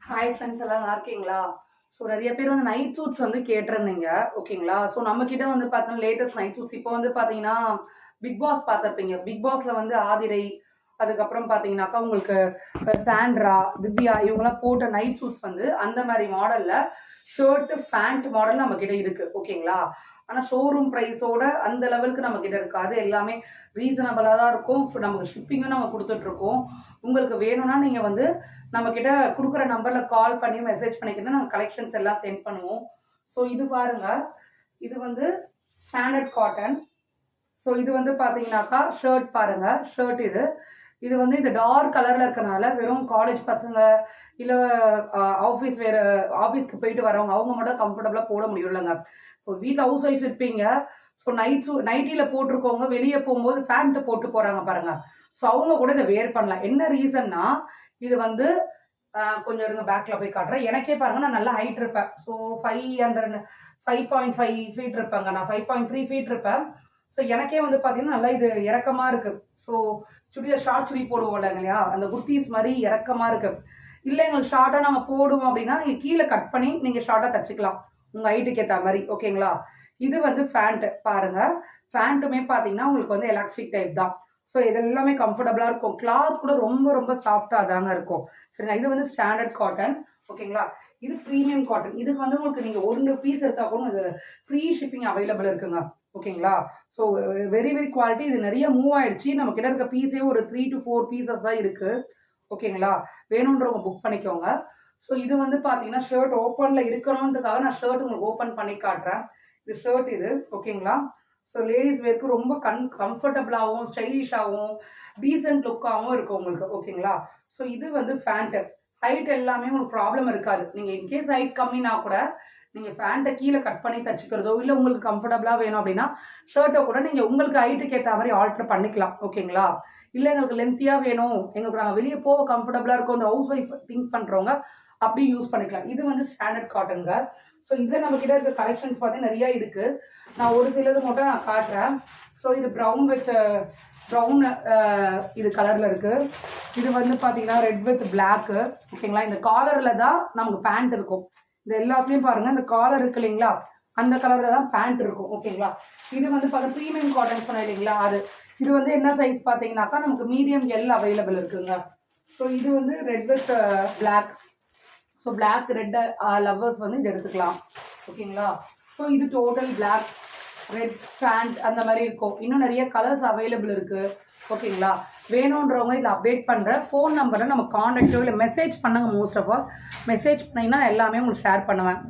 Hi friends எல்லாம் நல்லா இருக்கீங்களா? ஸோ நிறைய பேர் வந்து நைட் சூட்ஸ் வந்து கேட்டிருந்தீங்க. ஓகேங்களா? ஸோ நம்ம கிட்ட வந்து பார்த்தீங்கன்னா லேட்டஸ்ட் நைட் சூட்ஸ் இப்போ வந்து பார்த்தீங்கன்னா பிக் பாஸ் பார்த்துருப்பீங்க. பிக் பாஸ்ல வந்து ஆதிரை, அதுக்கப்புறம் பார்த்தீங்கன்னாக்கா உங்களுக்கு சாண்ட்ரா, திவ்யா இவங்கெல்லாம் போட்ட நைட் சூட்ஸ் வந்து அந்த மாதிரி மாடல்ல ஷர்ட் ஃபேண்ட் மாடல் நம்ம கிட்ட இருக்கு. ஓகேங்களா? ஆனால் ஷோரூம் ப்ரைஸோட அந்த லெவலுக்கு நம்ம கிட்ட இருக்காது. எல்லாமே ரீசனபிளாக தான் இருக்கும். நமக்கு ஷிப்பிங்கும் நம்ம கொடுத்துட்டு இருக்கோம். உங்களுக்கு வேணும்னா நீங்க வந்து நம்ம கிட்ட குடுக்குற நம்பர்ல கால் பண்ணி மெசேஜ் பண்ணிக்கிட்டு நாங்கள் கலெக்ஷன்ஸ் எல்லாம் சென்ட் பண்ணுவோம். ஸோ இது பாருங்க, இது வந்து ஸ்டாண்டர்ட் காட்டன். ஸோ இது வந்து பார்த்தீங்கன்னாக்கா ஷர்ட் பாருங்க, ஷர்ட் இது. இது வந்து இந்த டார்க் கலர்ல இருக்கனால வெறும் காலேஜ் பசங்க இல்லை ஆஃபீஸ் வேற ஆஃபீஸ்க்கு போயிட்டு வரவங்க அவங்க மட்டும் கம்ஃபர்டபுளாக போட முடியும் இல்லைங்க. இப்போ வீட்டில் ஹவுஸ் ஒய்ஃப் இருப்பீங்க. ஸோ நைட்டியில் போட்டிருக்கவங்க வெளியே போகும்போது ஃபேண்ட் போட்டு போகிறாங்க பாருங்க. ஸோ அவங்க கூட இதை வேர் பண்ணலாம். என்ன ரீசன்னா இது வந்து கொஞ்சம் இருங்க பேக்கில் போய் காட்டுறேன். எனக்கே பாருங்க நான் நல்லா ஹைட் இருப்பேன். ஸோ 500 5.5 ஃபீட் இருப்பேங்க. நான் 5.3 ஃபீட் இருப்பேன். ஸோ எனக்கே வந்து பார்த்தீங்கன்னா நல்லா இது இறக்கமாக இருக்கு. ஸோ சுடிதார் ஷார்ட் சுடி போடுவோம் இல்லையா, அந்த குர்த்தீஸ் மாதிரி இறக்கமாக இருக்கு. இல்லை எங்களுக்கு ஷார்ட்டாக நாங்கள் போடுவோம் அப்படின்னா நீங்கள் கீழே கட் பண்ணி நீங்கள் ஷார்ட்டாக தச்சுக்கலாம் உங்கள் ஹைட்டுக்கு ஏற்ற மாதிரி. ஓகேங்களா? இது வந்து ஃபேண்ட் பாருங்க. ஃபேண்ட்டுமே பார்த்தீங்கன்னா உங்களுக்கு வந்து எலாஸ்டிக் டைப் தான். ஸோ இது எல்லாமே கம்ஃபர்டபுளாக இருக்கும். கிளாத் கூட ரொம்ப ரொம்ப சாஃப்டாக தாங்க இருக்கும். சரிங்களா? இது வந்து ஸ்டாண்டர்ட் காட்டன். ஓகேங்களா? இது ப்ரீமியம் காட்டன். இதுக்கு வந்து உங்களுக்கு நீங்கள் 1 பீஸ் எடுத்தால் கூட இது ஃப்ரீ ஷிப்பிங் அவைலபிள் இருக்குங்க. ஓகேங்களா? So very very quality. இது நிறைய மூவ் ஆயிடுச்சு. நம்ம கிட்ட இருக்க பீஸே ஒரு 3 to 4 பீசஸ் தான் இருக்கு. ஓகேங்களா? வேணுன்றவங்க புக் பண்ணிக்கோங்க. ஸோ இது வந்து பார்த்தீங்கன்னா ஷர்ட் ஓப்பனில் இருக்கணுன்றதுக்காக நான் ஷர்ட் உங்களுக்கு ஓப்பன் பண்ணி காட்டுறேன். இது ஷர்ட் இது. ஓகேங்களா? ஸோ லேடிஸ் வேர்க்கு ரொம்ப கம்ஃபர்டபுளாகவும் ஸ்டைலிஷாகவும் டீசென்ட் லுக்காகவும் இருக்கும் உங்களுக்கு. ஓகேங்களா? ஸோ இது வந்து ஃபேண்ட்டு. ஹைட் எல்லாமே உங்களுக்கு ப்ராப்ளம் இருக்காது. நீங்கள் இன்கேஸ் ஹைட் கம்மினா கூட நீங்கள் ஃபேண்ட்டை கீழே கட் பண்ணி தச்சுக்கிறதோ இல்லை உங்களுக்கு கம்ஃபர்டபுளாக வேணும் அப்படின்னா ஷர்ட்டை கூட நீங்கள் உங்களுக்கு ஹைட்டுக்கு ஏற்ற மாதிரி ஆல்ட்ரு பண்ணிக்கலாம். ஓகேங்களா? இல்லை எங்களுக்கு லென்த்தியாக வேணும், எங்களுக்கு நாங்கள் வெளியே போக கம்ஃபர்டபுளாக இருக்கும், இந்த ஹவுஸ் ஒய்ஃப் திங்க் பண்ணுறவங்க அப்படியும் யூஸ் பண்ணிக்கலாம். இது வந்து ஸ்டாண்டர்ட் காட்டனுங்க. ஸோ இதில் நம்ம கிட்ட இருக்க கலெக்ஷன்ஸ் பார்த்தீங்கன்னா நிறையா இருக்குது. நான் ஒரு சிலது மட்டும் நான் காட்டுறேன். ஸோ இது ப்ரௌன் வித் ப்ரௌன் இது கலரில் இருக்குது. இது வந்து பார்த்தீங்கன்னா ரெட் வித் பிளாக்கு. ஓகேங்களா? இந்த காலரில் தான் நமக்கு பேண்ட் இருக்கும். இது எல்லாத்துலேயும் பாருங்கள் இந்த காலர் இருக்கு இல்லைங்களா, அந்த கலரில் தான் பேண்ட் இருக்கும். ஓகேங்களா? இது வந்து பார்த்தா ப்ரீமியம் காட்டன் சொன்னேன் இல்லைங்களா, அது. இது வந்து என்ன சைஸ் பார்த்தீங்கன்னாக்கா நமக்கு மீடியம் எல் அவைலபிள் இருக்குங்க. ஸோ இது வந்து red with black. So black red lovers வந்து இது எடுத்துக்கலாம். ஓகேங்களா? ஸோ இது டோட்டல் பிளாக் ரெட் பேண்ட் அந்த மாதிரி இருக்கும். இன்னும் நிறைய கலர்ஸ் அவைலபிள் இருக்குது. ஓகேங்களா? வேணுன்றவங்க இதில் அப்டேட் பண்ணுற ஃபோன் நம்பரை நம்ம காண்டாக்டோ இல்லை மெசேஜ் பண்ணுங்க. மோஸ்ட் ஆஃப் ஆல் மெசேஜ் பண்ணிங்கன்னா எல்லாமே உங்களுக்கு ஷேர் பண்ணுவேன்.